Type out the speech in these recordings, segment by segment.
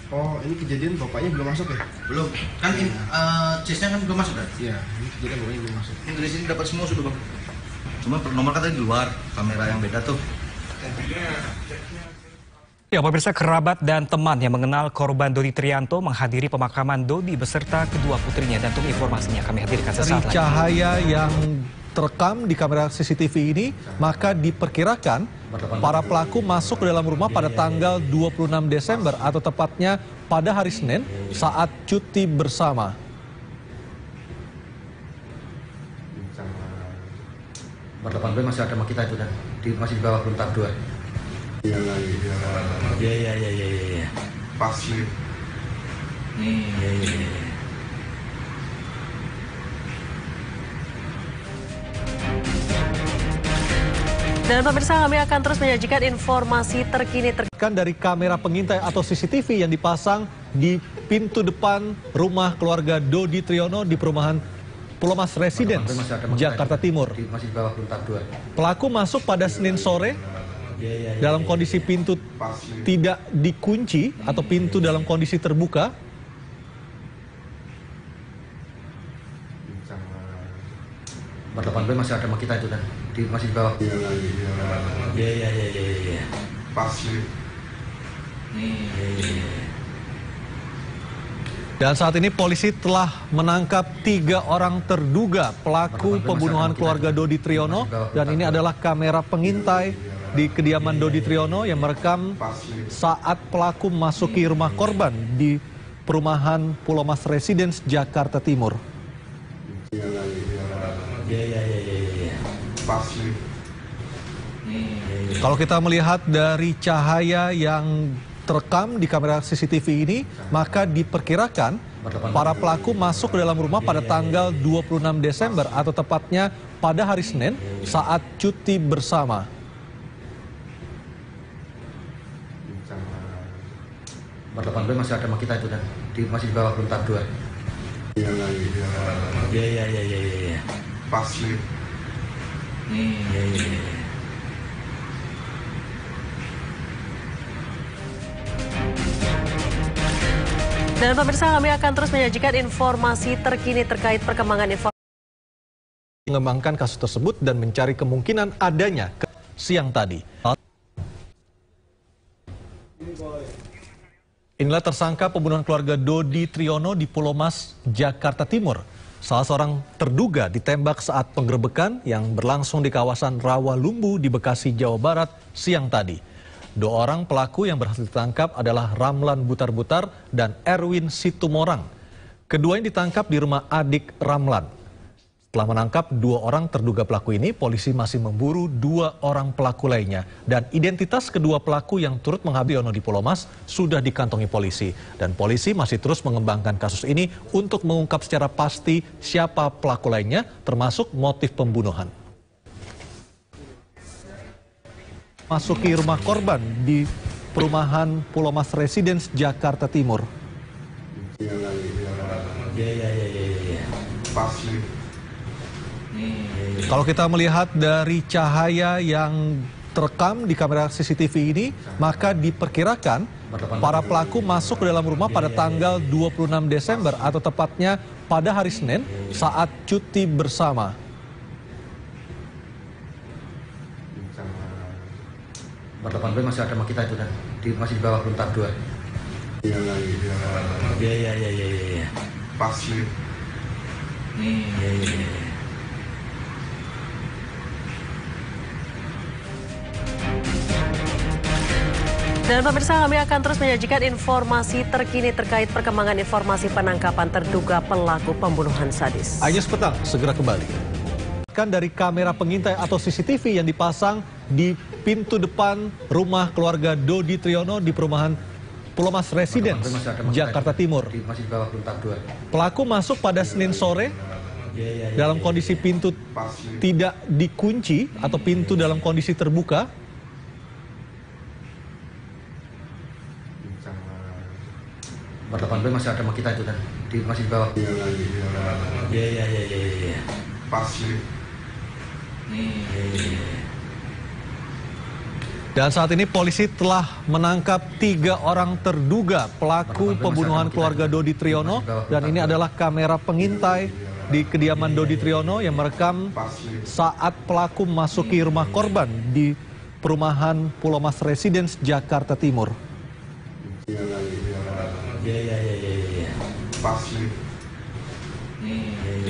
Oh, ini kejadian bapaknya belum masuk ya? Belum. Kan chase-nya kan belum masuk kan? Iya, ini kejadian bapaknya belum masuk. Ini dari sini dapat semua sudah, Bang. Cuma nomor katanya di luar, kamera yang beda tuh. Ya, pemirsa, kerabat dan teman yang mengenal korban Dodi Trianto menghadiri pemakaman Dodi beserta kedua putrinya. Dan untuk informasinya kami hadirkan sesaat lagi. Cahaya yang terekam di kamera CCTV ini, maka diperkirakan para pelaku masuk ke dalam rumah pada tanggal 26 Desember atau tepatnya pada hari Senin saat cuti bersama. Nomor 18 masih ada sama kita itu kan? Masih di bawah belum tahap 2. Iya. Pasti. Iya. Dan pemirsa, kami akan terus menyajikan informasi terkini Dari kamera pengintai atau CCTV yang dipasang di pintu depan rumah keluarga Dodi Triyono di perumahan Pulau Mas Residence, Jakarta Timur. Masih di bawah belum tahap 2. Pelaku masuk pada Senin sore dalam kondisi pintu tidak dikunci atau pintu dalam kondisi terbuka. Nomor 18 masih ada sama kita itu kan? Masih di bawah. Iya. Pasti. Dan saat ini polisi telah menangkap 3 orang terduga pelaku pembunuhan keluarga Dodi Triyono. Dan ini adalah kamera pengintai di kediaman Dodi Triyono yang merekam saat pelaku memasuki rumah korban di perumahan Pulau Mas Residence, Jakarta Timur. Iya. Pasti. Kalau kita melihat dari cahaya yang terekam di kamera CCTV ini, maka diperkirakan para pelaku masuk ke dalam rumah pada tanggal 26 Desember atau tepatnya pada hari Senin saat cuti bersama. Nomor 18 masih ada sama kita itu kan? Masih di bawah belum tahap 2. Iya. Pasti. Iya. Dan pemirsa, kami akan terus menyajikan informasi terkini terkait perkembangan informasi. Mengembangkan kasus tersebut dan mencari kemungkinan adanya siang tadi. Inilah tersangka pembunuhan keluarga Dodi Triyono di Pulau Mas, Jakarta Timur. Salah seorang terduga ditembak saat penggerebekan yang berlangsung di kawasan Rawalumbu di Bekasi, Jawa Barat siang tadi. 2 orang pelaku yang berhasil ditangkap adalah Ramlan Butar-Butar dan Erwin Situmorang. Keduanya ditangkap di rumah adik Ramlan. Setelah menangkap 2 orang terduga pelaku ini, polisi masih memburu 2 orang pelaku lainnya. Dan identitas kedua pelaku yang turut menghabisi Triyono di Pulau Mas sudah dikantongi polisi. Dan polisi masih terus mengembangkan kasus ini untuk mengungkap secara pasti siapa pelaku lainnya, termasuk motif pembunuhan. Masuki rumah korban di perumahan Pulau Mas Residence, Jakarta Timur. Iya. Pasti. Kalau kita melihat dari cahaya yang terekam di kamera CCTV ini, maka diperkirakan para pelaku masuk ke dalam rumah pada tanggal 26 Desember atau tepatnya pada hari Senin saat cuti bersama. Nomor 18 masih ada sama kita itu kan? Masih di bawah belum tahap 2. Iya. Pasti. Iya. Dan pemirsa, kami akan terus menyajikan informasi terkini terkait perkembangan informasi penangkapan terduga pelaku pembunuhan sadis. Ayus Petang segera kembali. Dari kamera pengintai atau CCTV yang dipasang di pintu depan rumah keluarga Dodi Triyono di perumahan Pulau Mas Residence, Jakarta Timur. Masih di bawah belum tahap 2. Pelaku masuk pada Senin sore dalam kondisi pintu tidak dikunci atau pintu dalam kondisi terbuka. Nomor 18 masih ada sama kita itu kan? Masih di bawah. Iya. Pasti. Iya. Dan saat ini polisi telah menangkap 3 orang terduga pelaku pembunuhan keluarga Dodi Triyono. Dan ini adalah kamera pengintai di kediaman Dodi Triyono yang merekam saat pelaku memasuki rumah korban di perumahan Pulau Mas Residence, Jakarta Timur.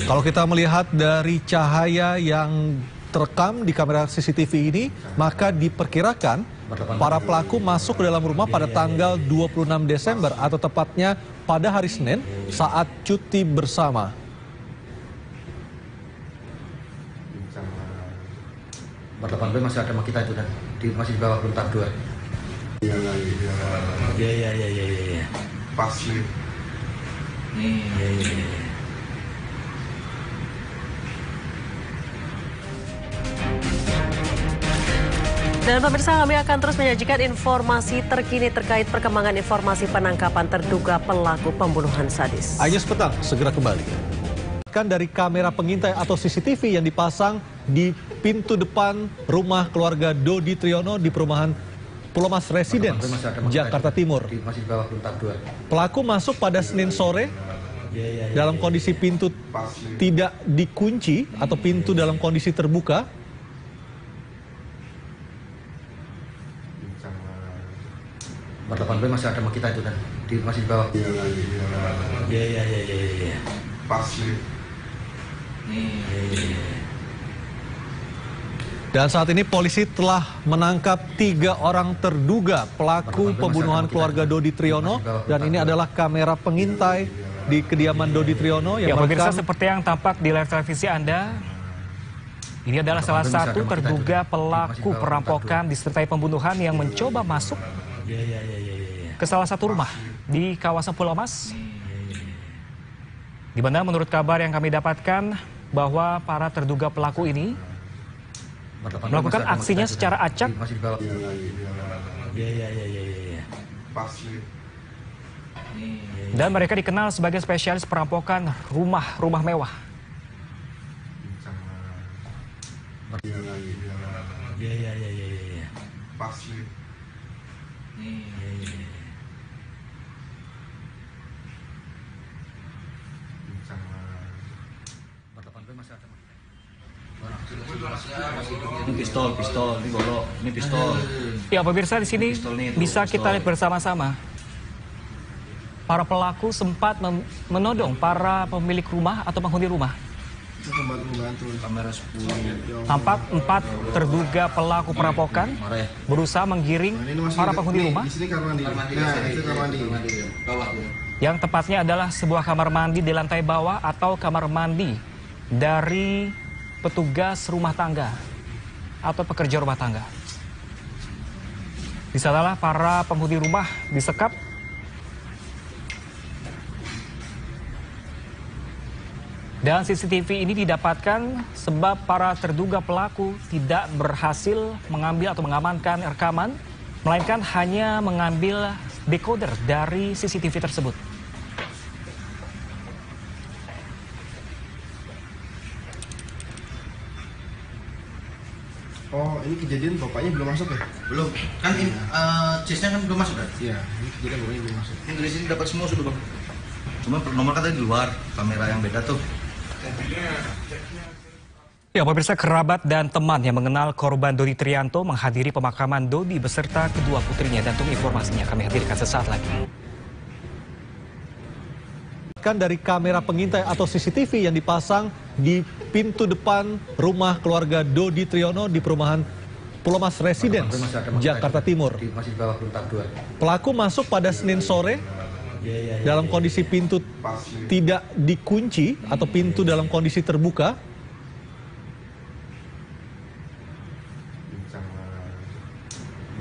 Kalau kita melihat dari cahaya yang terekam di kamera CCTV ini, maka diperkirakan para pelaku masuk ke dalam rumah pada tanggal 26 Desember atau tepatnya pada hari Senin saat cuti bersama. Berdepan masih ada sama kita itu kan, masih di bawah belum tahap 2. Iya. Pasti. Dan pemirsa, kami akan terus menyajikan informasi terkini terkait perkembangan informasi penangkapan terduga pelaku pembunuhan sadis. Ayus Petang segera kembali. Dari kamera pengintai atau CCTV yang dipasang di pintu depan rumah keluarga Dodi Triyono di perumahan Pulau Mas Residence, Jakarta Timur. Masih di bawah belum tahap 2. Pelaku masuk pada Senin sore dalam kondisi pintu tidak dikunci atau pintu dalam kondisi terbuka. Berdepan masih ada sama kita itu kan, masih di bawah. Iya. Pasti. Dan saat ini polisi telah menangkap 3 orang terduga pelaku pembunuhan keluarga Dodi Triyono. Dan ini adalah kamera pengintai di kediaman Dodi Triyono yang pemirsa, merekam. seperti yang tampak di layar televisi Anda, ini adalah salah satu terduga pelaku perampokan disertai pembunuhan yang mencoba masuk ke salah satu rumah di kawasan Pulau Mas, di mana menurut kabar yang kami dapatkan bahwa para terduga pelaku ini melakukan aksinya secara acak. Dan mereka dikenal sebagai spesialis perampokan rumah-rumah mewah. Ini pistol, ini golok, ini pistol. Ya pemirsa, di sini bisa kita lihat bersama-sama. Para pelaku sempat menodong para pemilik rumah atau penghuni rumah. Kamera 10. Tampak 4 terduga pelaku perampokan berusaha menggiring para penghuni rumah. Di sini kamar mandi. Nah, itu kamar mandi. Yang tepatnya adalah sebuah kamar mandi di lantai bawah atau kamar mandi dari petugas rumah tangga atau pekerja rumah tangga. Di sanalah para penghuni rumah disekap. Dan CCTV ini didapatkan sebab para terduga pelaku tidak berhasil mengambil atau mengamankan rekaman, melainkan hanya mengambil decoder dari CCTV tersebut. Oh, ini kejadian bapaknya belum masuk ya? Belum, kan chase-nya kan belum masuk kan? Iya, ini kejadian bapaknya belum masuk. Ini dari sini dapat semua sudah bang. Cuma nomor katanya di luar, kamera yang beda tuh. Ya, pemirsa, kerabat dan teman yang mengenal korban Dodi Triyanto menghadiri pemakaman Dodi beserta kedua putrinya, dan untuk informasinya kami hadirkan sesaat lagi. Dari kamera pengintai atau CCTV yang dipasang di pintu depan rumah keluarga Dodi Triyono di perumahan Pulau Mas Residence, Jakarta Timur. Masih di bawah belum tahap 2. Pelaku masuk pada Senin sore dalam kondisi pintu tidak dikunci atau pintu dalam kondisi terbuka.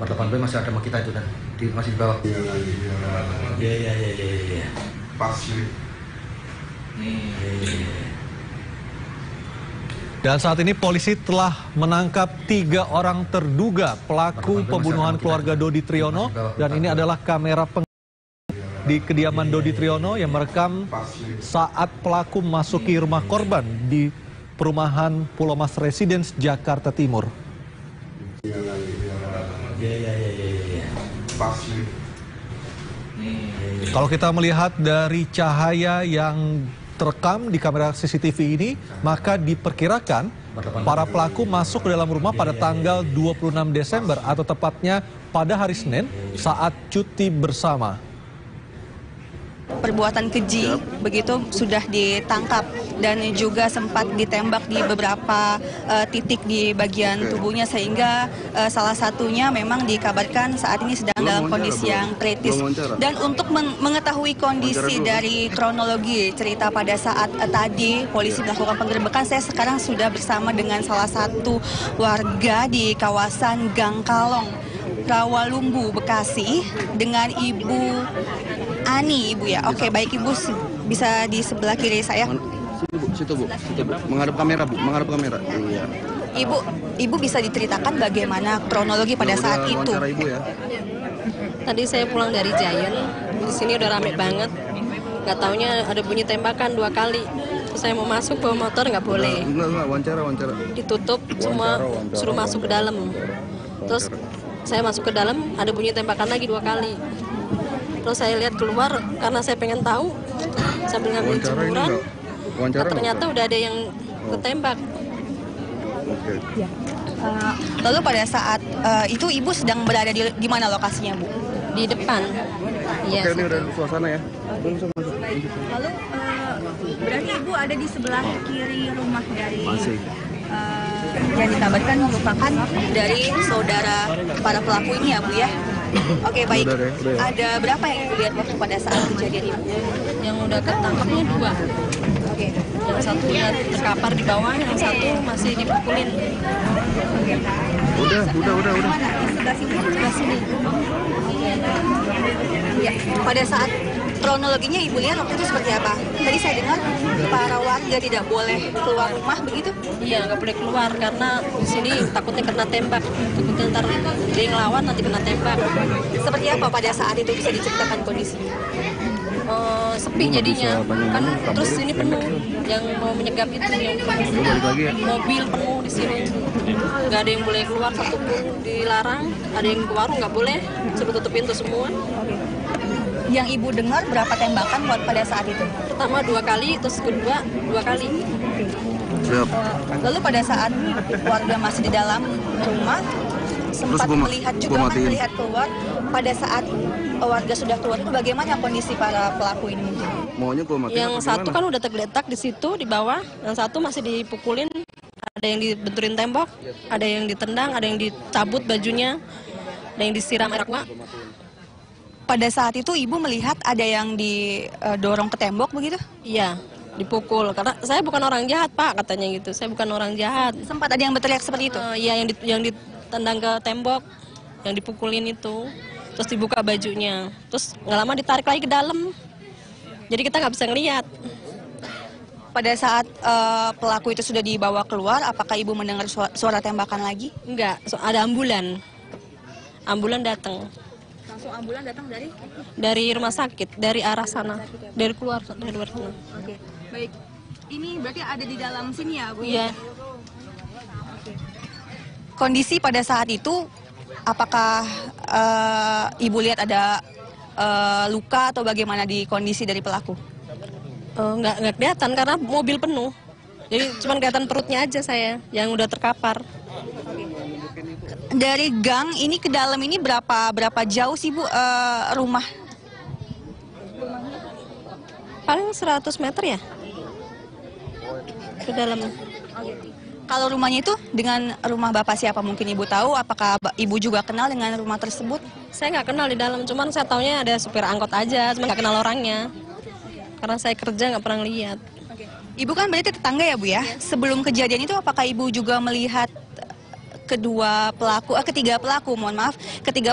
Berdepan masih ada sama kita itu kan, masih di bawah. Iya. Pasti. Dan saat ini polisi telah menangkap 3 orang terduga pelaku pembunuhan keluarga Dodi Triyono. Dan ini adalah kamera di kediaman Dodi Triyono yang merekam saat pelaku memasuki rumah korban di perumahan Pulau Mas Residence, Jakarta Timur. Iya. Pasti. Kalau kita melihat dari cahaya yang terekam di kamera CCTV ini, maka diperkirakan para pelaku masuk ke dalam rumah pada tanggal 26 Desember atau tepatnya pada hari Senin saat cuti bersama. Perbuatan keji begitu sudah ditangkap dan juga sempat ditembak di beberapa titik di bagian tubuhnya, sehingga salah satunya memang dikabarkan saat ini sedang dalam kondisi yang kritis. Dan untuk mengetahui kondisi dari kronologi cerita pada saat tadi polisi melakukan penggerebekan, saya sekarang sudah bersama dengan salah satu warga di kawasan Gang Kalong, Rawalumbu, Bekasi, dengan Ibu Ani, Ibu ya. Oke, baik Ibu, bisa di sebelah kiri saya. Situ bu. Menghadap kamera bu, Iya. Ibu bisa diceritakan bagaimana kronologi pada saat itu? Wawancara ibu ya. Tadi saya pulang dari Giant, di sini udah rame banget. Gak taunya ada bunyi tembakan 2 kali. Terus saya mau masuk bawa motor nggak boleh. Enggak, wawancara. Ditutup, semua suruh masuk ke dalam. Terus saya masuk ke dalam, ada bunyi tembakan lagi 2 kali. Terus saya lihat keluar karena saya pengen tahu, sambil ngambil jemuran. Ternyata udah ada yang ketembak. Lalu pada saat itu Ibu sedang berada di mana lokasinya, Bu? Di depan. Iya. Oke, ini udah suasana ya. Lalu berarti Ibu ada di sebelah kiri rumah dari yang dikabarkan merupakan dari saudara para pelaku ini ya, Bu ya? Oke, baik. Ada berapa yang Ibu lihat waktu pada saat kejadian itu? Yang udah ketangkapnya 2. Oke. Yang satu udah terkapar di bawah, yang satu masih dipukulin. Udah. Mana? Di sebelah sini? Sebelah sini. Ya, pada saat kronologinya Ibu lihat waktu itu seperti apa? Tadi saya dengar para warga tidak boleh keluar rumah, begitu? Iya, nggak boleh keluar karena di sini takutnya kena tembak. Takutnya ntar dia ngelawan nanti kena tembak. Seperti apa pada saat itu, bisa diceritakan kondisinya? Sepi jadinya, kan terus ini penuh yang mau menyegap itu, yang mobil penuh di sini, nggak ada yang boleh keluar satupun, dilarang. Ada yang ke warung nggak boleh, suruh tutup pintu semua. Yang Ibu dengar berapa tembakan pada saat itu? Pertama 2 kali, terus kedua 2 kali. Lalu pada saat warga masih di dalam rumah, sempat melihat keluar. Pada saat warga sudah keluar, itu bagaimana kondisi para pelaku ini? Yang satu kan udah tergeletak di situ di bawah, yang satu masih dipukulin, ada yang dibenturin tembok, ada yang ditendang, ada yang dicabut bajunya, ada yang disiram air aqua. Pada saat itu Ibu melihat ada yang didorong ke tembok begitu? Iya, dipukul. Karena saya bukan orang jahat, Pak, katanya gitu. Saya bukan orang jahat. Sempat ada yang berteriak seperti itu? Iya, yang ditendang ke tembok, yang dipukulin itu. Terus dibuka bajunya. Terus nggak lama ditarik lagi ke dalam. Jadi kita nggak bisa ngelihat. Pada saat pelaku itu sudah dibawa keluar, apakah Ibu mendengar suara tembakan lagi? Enggak, ada ambulan. Ambulan datang. Langsung ambulan datang dari? Dari rumah sakit, dari arah sana. Dari luar sana. Oke, baik. Ini berarti ada di dalam sini ya, Bu? Iya. Kondisi pada saat itu, apakah Ibu lihat ada luka atau bagaimana di kondisi dari pelaku? Nggak kelihatan karena mobil penuh. Jadi cuma kelihatan perutnya aja saya yang udah terkapar. Dari gang ini ke dalam ini berapa jauh sih, Bu, rumah? Paling 100 meter ya ke dalam. Kalau rumahnya itu dengan rumah Bapak siapa, mungkin Ibu tahu? Apakah Ibu juga kenal dengan rumah tersebut? Saya nggak kenal di dalam, cuman saya taunya ada supir angkot aja, cuma nggak kenal orangnya. Karena saya kerja nggak pernah lihat. Ibu kan berarti tetangga ya, Bu ya? Sebelum kejadian itu apakah Ibu juga melihat ketiga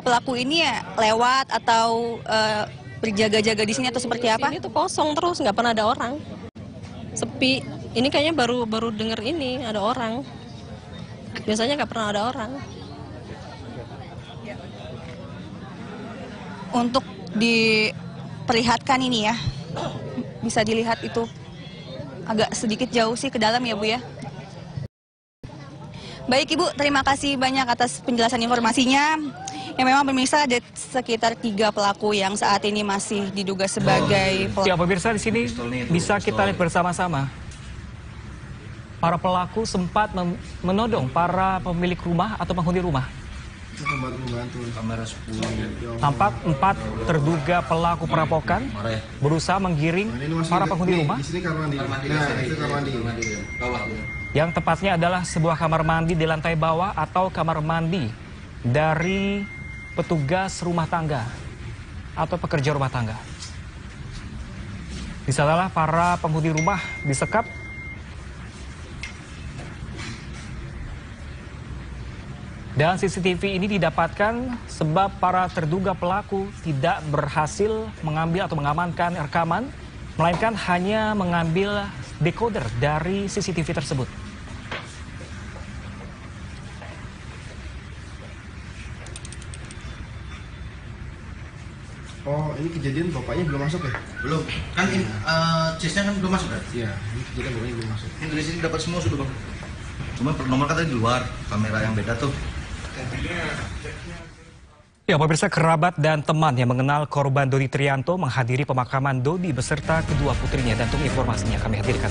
pelaku ini ya lewat atau berjaga-jaga di sini atau seperti apa? Ini tuh kosong terus, nggak pernah ada orang. Sepi. Ini kayaknya baru denger ini ada orang. Biasanya nggak pernah ada orang. Untuk diperlihatkan ini ya, bisa dilihat itu agak sedikit jauh sih ke dalam ya, Bu ya. Baik Ibu, terima kasih banyak atas penjelasan informasinya. Ya memang pemirsa ada sekitar 3 pelaku yang saat ini masih diduga sebagai pelaku. Ya pemirsa, di sini bisa kita lihat bersama-sama. Para pelaku sempat menodong para pemilik rumah atau penghuni rumah. Kamera 10. Tampak 4 terduga pelaku perampokan berusaha menggiring para penghuni rumah. Yang tepatnya adalah sebuah kamar mandi di lantai bawah atau kamar mandi dari petugas rumah tangga atau pekerja rumah tangga. Di sanalah para penghuni rumah disekap. Dan CCTV ini didapatkan sebab para terduga pelaku tidak berhasil mengambil atau mengamankan rekaman, melainkan hanya mengambil decoder dari CCTV tersebut. Oh, ini kejadian bapaknya belum masuk ya? Belum. Kan chase-nya kan belum masuk kan? Iya, ini kejadian bapaknya belum masuk. Ini dari sini dapat semua sudah, Bang. Cuma nomor katanya di luar, kamera yang beda tuh. Ya, pemirsa, kerabat dan teman yang mengenal korban Dodi Trianto menghadiri pemakaman Dodi beserta kedua putrinya. Dan untuk informasinya kami hadirkan